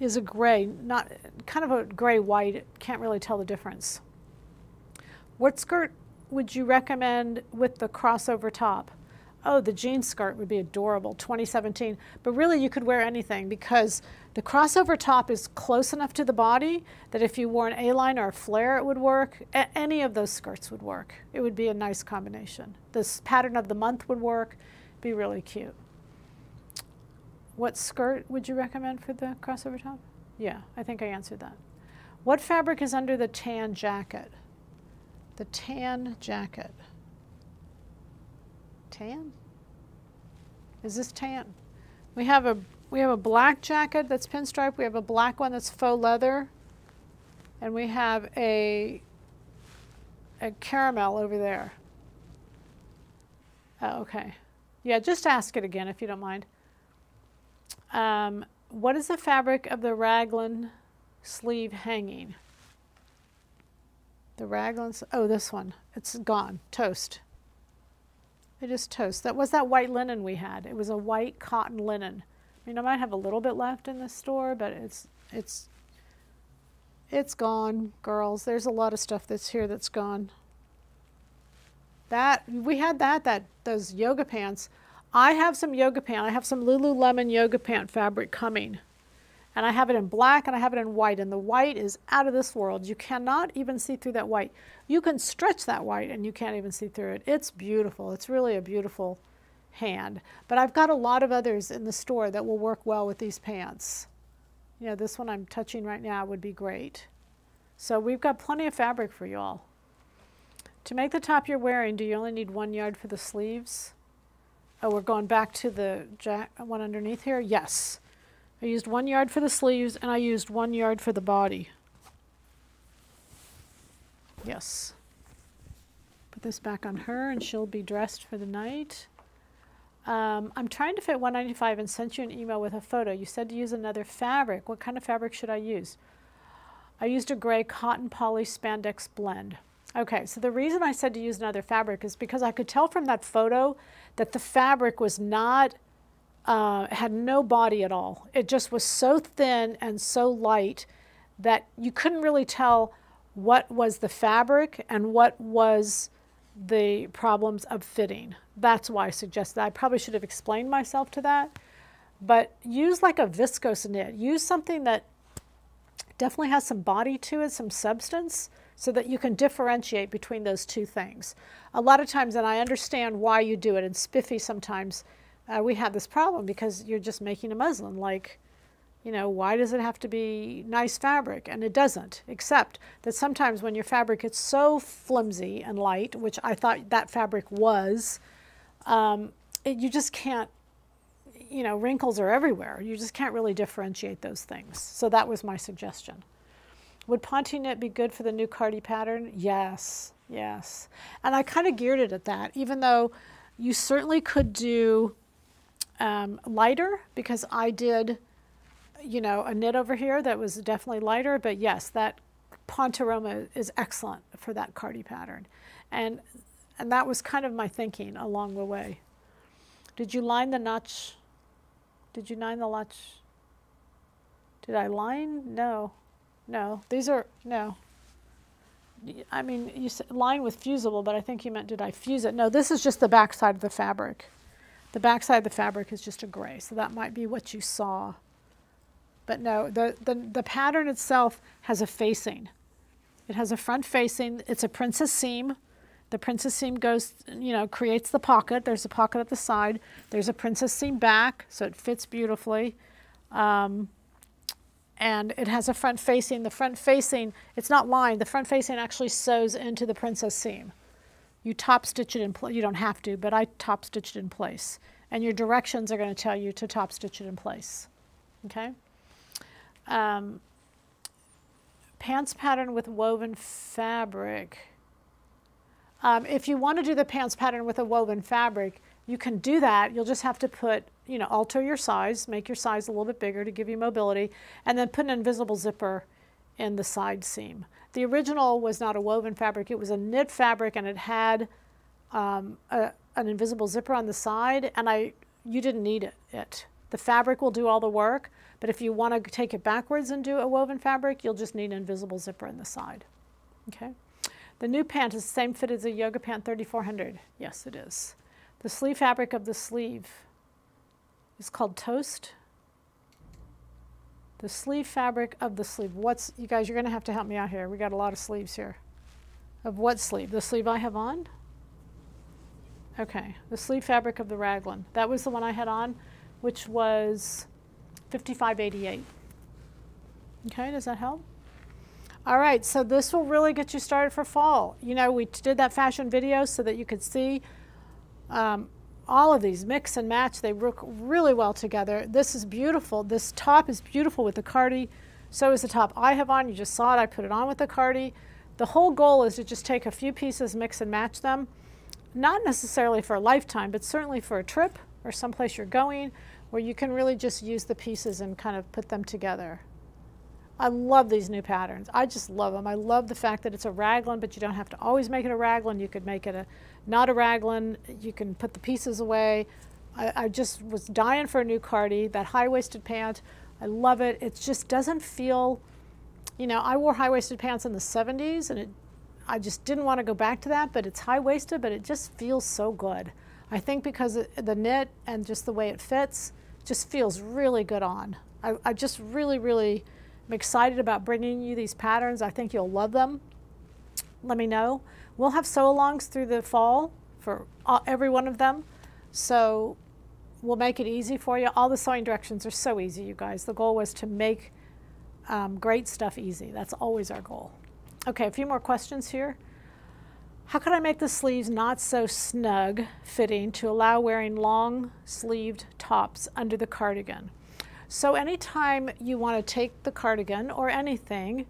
is a gray, not kind of a gray-white. Can't really tell the difference. What skirt would you recommend with the crossover top? Oh, the jean skirt would be adorable, 2017. But really, you could wear anything because the crossover top is close enough to the body that if you wore an A-line or a flare, it would work. Any of those skirts would work. It would be a nice combination. This pattern of the month would work. Be really cute. What skirt would you recommend for the crossover top? Yeah, I think I answered that. What fabric is under the tan jacket? The tan jacket. Tan? Is this tan? We have a black jacket that's pinstripe. We have a black one that's faux leather, and we have a caramel over there. Oh, okay. Yeah, just ask it again if you don't mind. What is the fabric of the Raglan sleeve hanging? The Raglan, oh, this one. It's gone. Toast. It is toast. That was that white linen we had. It was a white cotton linen. I mean, I might have a little bit left in the store, but it's gone, girls. There's a lot of stuff that's here that's gone. We had those yoga pants. I have some yoga pant. I have some Lululemon yoga pant fabric coming. And I have it in black and I have it in white. And the white is out of this world. You cannot even see through that white. You can stretch that white and you can't even see through it. It's beautiful. It's really a beautiful hand. But I've got a lot of others in the store that will work well with these pants. You know, this one I'm touching right now would be great. So we've got plenty of fabric for you all. To make the top you're wearing, do you only need 1 yard for the sleeves? Oh, we're going back to the one underneath here? Yes. I used 1 yard for the sleeves and I used 1 yard for the body. Yes. Put this back on her and she'll be dressed for the night. I'm trying to fit 195 and sent you an email with a photo. You said to use another fabric. What kind of fabric should I use? I used a gray cotton poly spandex blend. Okay, so the reason I said to use another fabric is because I could tell from that photo that the fabric was not, had no body at all. It just was so thin and so light that you couldn't really tell what was the fabric and what was the problems of fitting. That's why I suggested that. I probably should have explained myself to that. But use like a viscose knit. Use something that definitely has some body to it, some substance, so that you can differentiate between those two things. A lot of times, and I understand why you do it, and spiffy sometimes, we have this problem because you're just making a muslin. Like, you know, why does it have to be nice fabric? And it doesn't, except that sometimes when your fabric gets so flimsy and light, which I thought that fabric was, you just can't, you know, wrinkles are everywhere. You just can't really differentiate those things. So that was my suggestion. Would Ponte knit be good for the new Cardi pattern? Yes, yes. And I kind of geared it at that, even though you certainly could do lighter, because I did, you know, a knit over here that was definitely lighter, but yes, that Pontoroma is excellent for that Cardi pattern. And that was kind of my thinking along the way. Did you line the notch? Did you line the notch? Did I line? No. No, these are, no. I mean, you said line with fusible, but I think you meant, did I fuse it? No, this is just the back side of the fabric. The back side of the fabric is just a gray, so that might be what you saw. But no, the pattern itself has a facing. It has a front facing. It's a princess seam. The princess seam goes, you know, creates the pocket. There's a pocket at the side. There's a princess seam back, so it fits beautifully. And it has a front facing. The front facing, it's not lined. The front facing actually sews into the princess seam. You top stitch it in place. You don't have to, but I top stitched it in place. And your directions are going to tell you to top stitch it in place. Okay? Pants pattern with woven fabric. If you want to do the pants pattern with a woven fabric, you can do that. You'll just have to put, you know, alter your size, make your size a little bit bigger to give you mobility, and then put an invisible zipper in the side seam. The original was not a woven fabric. It was a knit fabric, and it had an invisible zipper on the side, and you didn't need it. The fabric will do all the work, but if you want to take it backwards and do a woven fabric, you'll just need an invisible zipper in the side. Okay? The new pant is the same fit as a yoga pant 3400. Yes, it is. The sleeve fabric of the sleeve is called Toast. The sleeve fabric of the sleeve. What's, you guys, you're going to have to help me out here. We got a lot of sleeves here. Of what sleeve? The sleeve I have on? Okay. The sleeve fabric of the Raglan. That was the one I had on, which was 5588. Okay, does that help? All right, so this will really get you started for fall. You know, we did that fashion video so that you could see all of these mix and match. They work really well together. This is beautiful. This top is beautiful with the cardi. So is the top I have on. You just saw it. I put it on with the cardi. The whole goal is to just take a few pieces, mix and match them. Not necessarily for a lifetime, but certainly for a trip or someplace you're going where you can really just use the pieces and kind of put them together. I love these new patterns. I just love them. I love the fact that it's a raglan, but you don't have to always make it a raglan. You could make it not a raglan. You can put the pieces away. I just was dying for a new cardi, that high-waisted pant. I love it. It just doesn't feel, you know, I wore high-waisted pants in the 70s, and I just didn't want to go back to that, but it's high-waisted, but it just feels so good. I think because the knit and just the way it fits just feels really good on. I just really I'm excited about bringing you these patterns. I think you'll love them. Let me know. We'll have sew-alongs through the fall for every one of them. So we'll make it easy for you. All the sewing directions are so easy, you guys. The goal was to make great stuff easy. That's always our goal. Okay, a few more questions here. How can I make the sleeves not so snug fitting to allow wearing long sleeved tops under the cardigan? So anytime you want to take the cardigan or anything,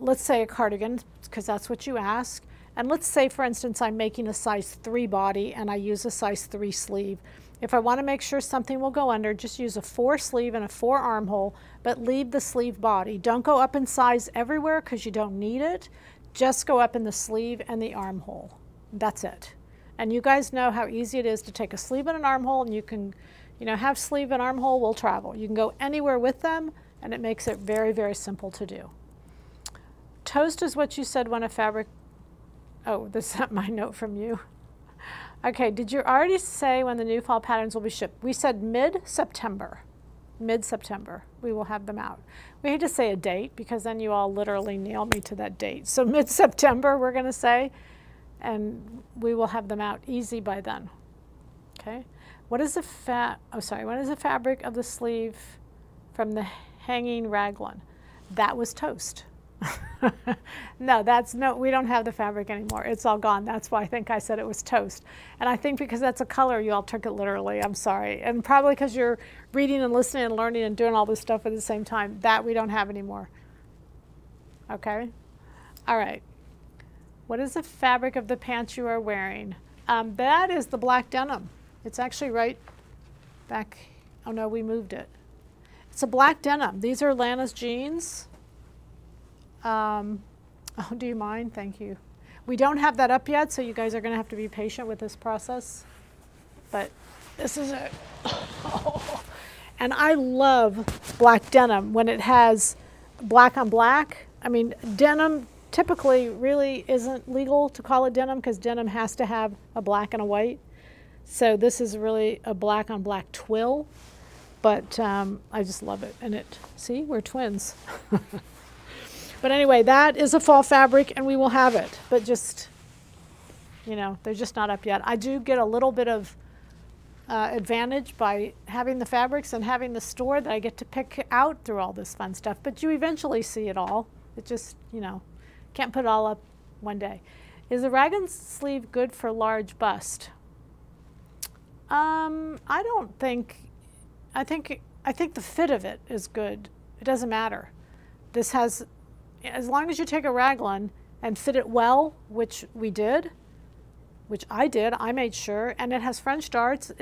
let's say a cardigan, because that's what you ask, and let's say, for instance, I'm making a size 3 body and I use a size 3 sleeve. If I want to make sure something will go under, just use a 4 sleeve and a 4 armhole, but leave the sleeve body. Don't go up in size everywhere because you don't need it. just go up in the sleeve and the armhole. That's it. And you guys know how easy it is to take a sleeve and an armhole, and you can, you know, have sleeve and armhole will travel. You can go anywhere with them, and it makes it very, very simple to do. Toast is what you said when a fabric, oh, this is my note from you. Okay, did you already say when the new fall patterns will be shipped? We said mid-September. Mid-September, we will have them out. We had to say a date because then you all literally nail me to that date. So mid-September, we're going to say, and we will have them out easy by then. Okay. What is the what is the fabric of the sleeve from the hanging raglan? That was toast. No, we don't have the fabric anymore. It's all gone. That's why I think I said it was toast. And I think because that's a color, you all took it literally. I'm sorry. And probably because you're reading and listening and learning and doing all this stuff at the same time. That we don't have anymore. Okay? All right. What is the fabric of the pants you are wearing? That is the black denim. It's actually right back. Oh, no, we moved it. It's a black denim. These are Lana's jeans. Oh, do you mind? Thank you. We don't have that up yet, so you guys are going to have to be patient with this process. But this is it. Oh. And I love black denim when it has black on black. I mean, denim typically really isn't legal to call it denim because denim has to have a black and a white. So this is really a black on black twill. But I just love it. And it, see, we're twins. But anyway, that is a fall fabric, and we will have it. But just, you know, they're just not up yet. I do get a little bit of advantage by having the fabrics and having the store that I get to pick out through all this fun stuff. But you eventually see it all. It just, you know, can't put it all up one day. Is the Raglan sleeve good for large bust? I don't think, I think the fit of it is good. It doesn't matter. This has, as long as you take a raglan and fit it well, which we did, which I did, I made sure, and it has French darts,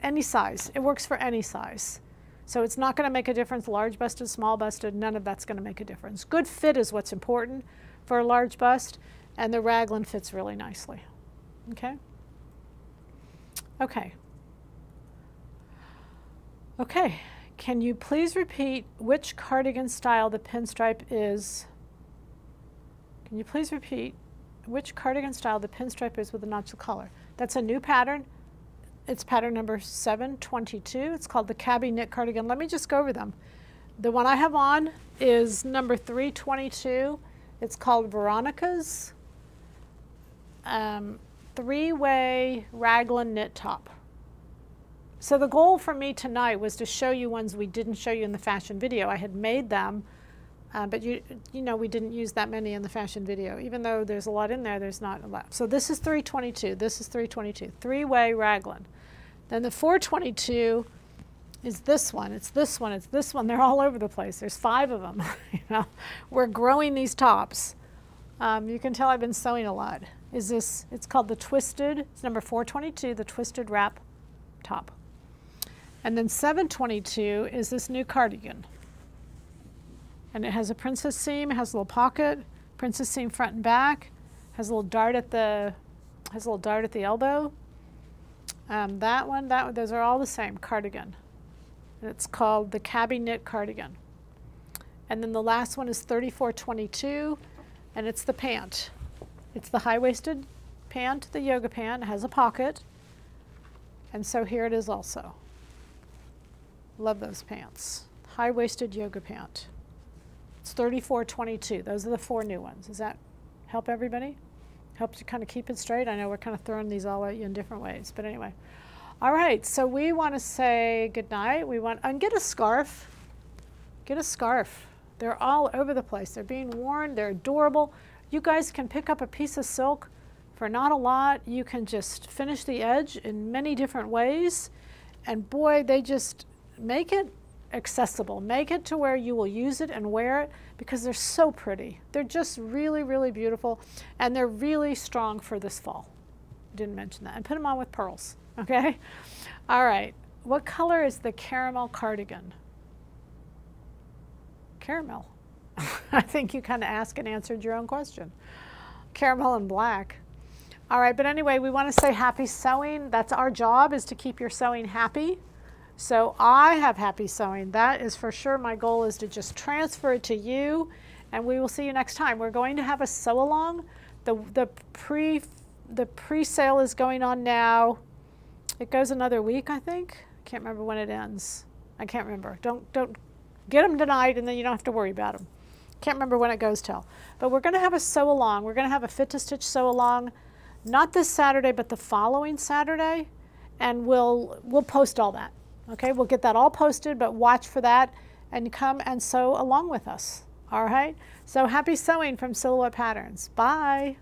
any size. It works for any size. So it's not going to make a difference, large busted, small busted, none of that's going to make a difference. Good fit is what's important for a large bust, and the raglan fits really nicely. Okay? Okay. Okay. Can you please repeat which cardigan style the pinstripe is? Can you please repeat which cardigan style the pinstripe is with the notch of color? That's a new pattern. It's pattern number 722. It's called the Cabbie knit cardigan. Let me just go over them. The one I have on is number 322. It's called Veronica's three-way raglan knit top. So the goal for me tonight was to show you ones we didn't show you in the fashion video. I had made them, but you know we didn't use that many in the fashion video. Even though there's a lot in there, there's not a lot. So this is 322. This is 322. Three-way raglan. Then the 422 is this one. It's this one. It's this one. They're all over the place. There's 5 of them. You know, we're growing these tops. You can tell I've been sewing a lot. Is this? It's called the twisted. It's number 422. The twisted wrap top. And then 722 is this new cardigan. And it has a princess seam, it has a little pocket, princess seam front and back, has a little dart at the elbow. That one, those are all the same, cardigan. And it's called the Cabbie knit cardigan. And then the last one is 3422, and it's the pant. It's the high-waisted pant, the yoga pant. It has a pocket. And so here it is also. Love those pants. High-waisted yoga pant. It's 3422. Those are the 4 new ones. Does that help everybody? Helps you kind of keep it straight? I know we're kind of throwing these all at you in different ways, but anyway. All right, so we want to say goodnight. We want, and get a scarf. Get a scarf. They're all over the place. They're being worn. They're adorable. You guys can pick up a piece of silk for not a lot. You can just finish the edge in many different ways. And boy, they just make it accessible. Make it to where you will use it and wear it because they're so pretty. They're just really, really beautiful. And they're really strong for this fall. Didn't mention that. And put them on with pearls. Okay? All right. What color is the caramel cardigan? Caramel. I think you kind of asked and answered your own question. Caramel and black. All right, but anyway, we want to say happy sewing. That's our job, is to keep your sewing happy. So I have happy sewing. That is for sure. My goal is to just transfer it to you, and we will see you next time. We're going to have a sew along. The pre-sale is going on now. It goes another week, I think. I can't remember when it ends. I can't remember. Don't get them tonight, and then you don't have to worry about them. Can't remember when it goes till. But we're going to have a sew along. We're going to have a fit to stitch sew along, not this Saturday, but the following Saturday, and we'll post all that. Okay, we'll get that all posted, but watch for that and come and sew along with us. All right. So happy sewing from Silhouette Patterns. Bye.